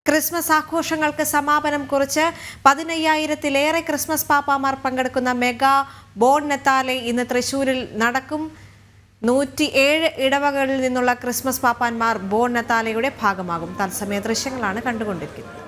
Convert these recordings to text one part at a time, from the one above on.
Christmas ആഘോഷങ്ങൾക്ക് സമാപനം കുറിച്ച് 15,000-ലേറെ ക്രിസ്മസ് പാപ്പാമാർ പങ്കെടുക്കുന്ന മെഗാ ബോൺ നത്താലെ ഇന്ന് തൃശ്ശൂരിൽ നടക്കും. 107 ഇടവകളിൽ നിന്നുള്ള ക്രിസ്മസ് പാപ്പാന്മാർ ബോൺ നത്താലയുടെ ഭാഗമാകും. തത്സമയ ദൃശ്യങ്ങളാണ് കണ്ടുകൊണ്ടിരിക്കുന്നത്.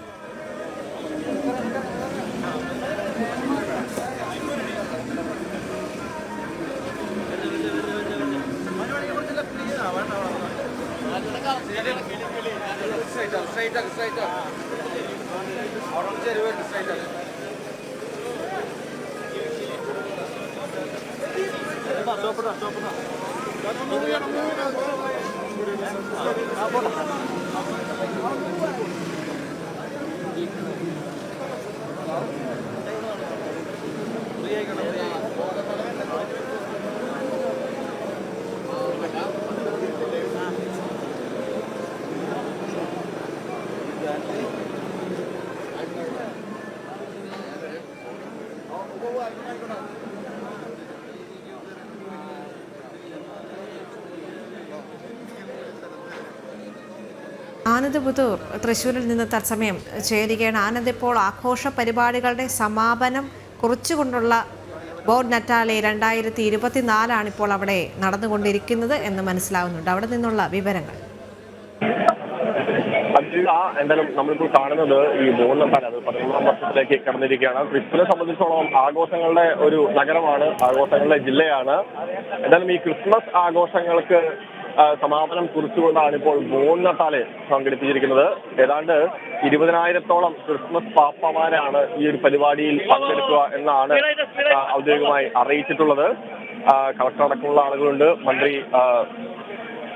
ആനന്ദ് പുതൂർ തൃശ്ശൂരിൽ നിന്ന് തത്സമയം ചേരുകയാണ്. ആനന്ദ്, ഇപ്പോൾ ആഘോഷ പരിപാടികളുടെ സമാപനം കുറിച്ചുകൊണ്ടുള്ള ബോൺ നത്താലെ 2024 ഇപ്പോൾ അവിടെ നടന്നുകൊണ്ടിരിക്കുന്നത് എന്ന് മനസ്സിലാവുന്നുണ്ട്. അവിടെ നിന്നുള്ള വിവരങ്ങൾ. എന്തായാലും നമ്മളിപ്പോൾ കാണുന്നത് ഈ ബോൺ നത്താലെ അത് 11ാം വർഷത്തിലേക്ക് കടന്നിരിക്കുകയാണ്. ക്രിസ്മസിനെ സംബന്ധിച്ചോളം ആഘോഷങ്ങളുടെ ഒരു നഗരമാണ്, ആഘോഷങ്ങളുടെ ജില്ലയാണ്. എന്തായാലും ഈ ക്രിസ്മസ് ആഘോഷങ്ങൾക്ക് സമാപനം കുറിച്ചുകൊണ്ടാണ് ഇപ്പോൾ ബോൺ നത്താലെ സംഘടിപ്പിച്ചിരിക്കുന്നത്. ഏതാണ്ട് 20,000-ഓളം ക്രിസ്മസ് പാപ്പമാരാണ് ഈ ഒരു പരിപാടിയിൽ പങ്കെടുക്കുക എന്നാണ് ഔദ്യോഗികമായി അറിയിച്ചിട്ടുള്ളത്. കളക്ടർ അടക്കമുള്ള ആളുകളുണ്ട്,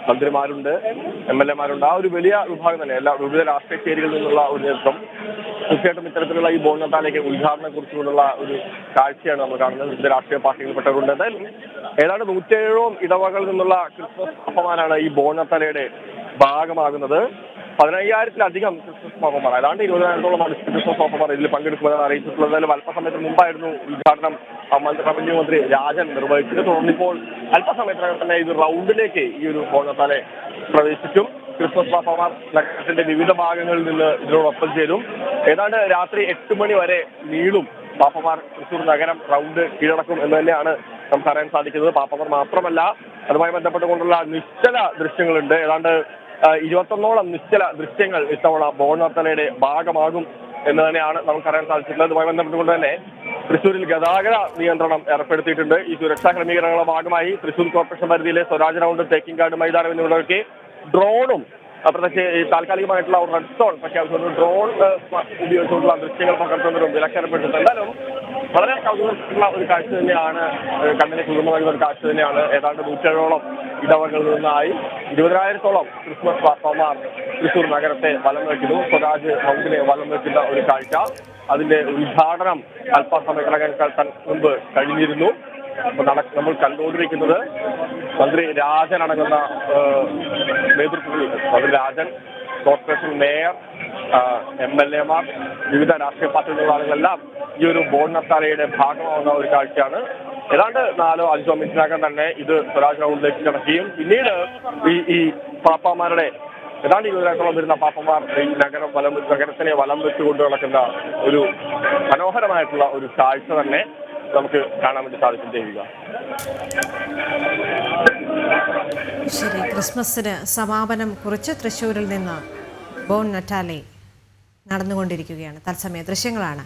മന്ത്രിമാരുണ്ട്, MLA-മാരുണ്ട്. ആ ഒരു വലിയ വിഭാഗം തന്നെ വിവിധ രാഷ്ട്രീയ ചേരികളിൽ നിന്നുള്ള ഒരു നേതൃത്വം. തീർച്ചയായിട്ടും ഇത്തരത്തിലുള്ള ഈ ബോൺ നത്താലേക്ക് ഉദ്ഘാടനം കുറിച്ചുകൊണ്ടുള്ള ഒരു കാഴ്ചയാണ് നമ്മൾ കാണുന്നത്. വിവിധ രാഷ്ട്രീയ പാർട്ടികളിൽപ്പെട്ടവരുണ്ട്. എന്തായാലും ഏതാണ്ട് 107 ഇടവകളിൽ നിന്നുള്ള ക്രിസ്മസ് പാപ്പമാരാണ് ഈ ബോൺ നത്താലയുടെ ഭാഗമാകുന്നത്. 15,000-ലധികം ക്രിസ്മസ് പാപ്പമാർ, ഏതാണ്ട് 20,000-ഓളം ക്രിസ്മസ് പാപ്പമാർ ഇതിൽ പങ്കെടുക്കുമെന്നാണ് അറിയിച്ചിട്ടുള്ളത്. എന്തായാലും അല്പസമയത്തിന് മുമ്പായിരുന്നു ഉദ്ഘാടനം റവന്യൂ മന്ത്രി രാജൻ നിർവഹിച്ചത്. തുടർന്നിപ്പോൾ അല്പസമയത്തിനകം തന്നെ ഇത് റൗണ്ടിലേക്ക് ഈ ഒരു ബോൺ നത്താലെ പ്രവേശിക്കും. ക്രിസ്മസ് പാപ്പമാർ നഗരത്തിന്റെ വിവിധ ഭാഗങ്ങളിൽ നിന്ന് ഇതിനോടൊപ്പം ചേരും. ഏതാണ്ട് രാത്രി 8 മണി വരെ നീളും പാപ്പമാർ തൃശ്ശൂർ നഗരം റൗണ്ട് കീഴടക്കും എന്ന് തന്നെയാണ് നമുക്ക് അറിയാൻ സാധിക്കുന്നത്. പാപ്പമാർ മാത്രമല്ല, അതുമായി ബന്ധപ്പെട്ടുകൊണ്ടുള്ള നിശ്ചല ദൃശ്യങ്ങളുണ്ട്. ഏതാണ്ട് 21ഓളം നിശ്ചല ദൃശ്യങ്ങൾ ഇത്തവണ ബോൺ നത്താലയുടെ ഭാഗമാകും എന്ന് തന്നെയാണ് നമുക്കറിയാൻ സാധിച്ചിട്ടുള്ളത്. അതുമായി ബന്ധപ്പെട്ടുകൊണ്ട് തന്നെ തൃശ്ശൂരിൽ ഗതാഗത നിയന്ത്രണം ഏർപ്പെടുത്തിയിട്ടുണ്ട്. ഈ സുരക്ഷാ ക്രമീകരണങ്ങളുടെ ഭാഗമായി തൃശ്ശൂർ കോർപ്പറേഷൻ പരിധിയിലെ സ്വരാജ് റൗണ്ട്, തേക്കിൻകാട് മൈതാനം എന്നിവിടേക്ക് ഡ്രോണും പ്രത്യേകിച്ച് താൽക്കാലികമായിട്ടുള്ള റെഡ് സോൺ പ്രഖ്യാപിച്ചു. ഡ്രോൺ ഉപയോഗിച്ചുകൊണ്ടുള്ള ദൃശ്യങ്ങൾ പകർത്തുന്നതിനും വിലക്കേർപ്പെട്ടിട്ടുണ്ട്. എന്തായാലും വളരെ കൗതുകമുള്ള ഒരു കാഴ്ച തന്നെയാണ്, കണ്ണിനെ കുളിർമ നൽകുന്ന ഒരു കാഴ്ച തന്നെയാണ്. ഏതാണ്ട് 107ഓളം ഇടവകളിൽ നിന്നായി 20,000-ഓളം ക്രിസ്മസ് പാപ്പമാർ തൃശ്ശൂർ നഗരത്തെ വലം വയ്ക്കുന്നു. സ്വരാജ് റൗണ്ടിനെ വലം വയ്ക്കുന്ന ഒരു കാഴ്ച. അതിന്റെ ഉദ്ഘാടനം അല്പസമയത്തിനകം മുമ്പ് കഴിഞ്ഞിരുന്നു. നമ്മൾ കണ്ടുകൊണ്ടിരിക്കുന്നത് മന്ത്രി രാജൻ അടങ്ങുന്ന നേതൃത്വത്തിൽ മന്ത്രി രാജൻ, കോർപ്പറേഷൻ മേയർ, MLA-മാർ, വിവിധ രാഷ്ട്രീയ പാർട്ടികളുള്ള ആളുകളെല്ലാം ഈ ഒരു ബോൺ നത്താലയുടെ ഭാഗമാവുന്ന ഒരു കാഴ്ചയാണ്. ഏതാണ്ട് 4-5 മിനിറ്റിനകം തന്നെ ഇത് സ്വരാജ് റൗണ്ടിലേക്ക് കിടക്കുകയും പിന്നീട് ഈ പാപ്പമാരുടെ ഏതാണ്ട് 20,000-ഓളം വരുന്ന പാപ്പമാർ ഈ നഗരത്തിനെ വലം വെച്ചുകൊണ്ട് നടക്കുന്ന ഒരു മനോഹരമായിട്ടുള്ള ഒരു കാഴ്ച തന്നെ നമുക്ക് കാണാൻ വേണ്ടി സാധിക്കും. ചെയ്യുക ശരി, ക്രിസ്മസിന് സമാപനം കുറിച്ച് തൃശ്ശൂരിൽ നിന്ന് ബോൺ നത്താലെ നടന്നുകൊണ്ടിരിക്കുകയാണ്. തത്സമയ ദൃശ്യങ്ങളാണ്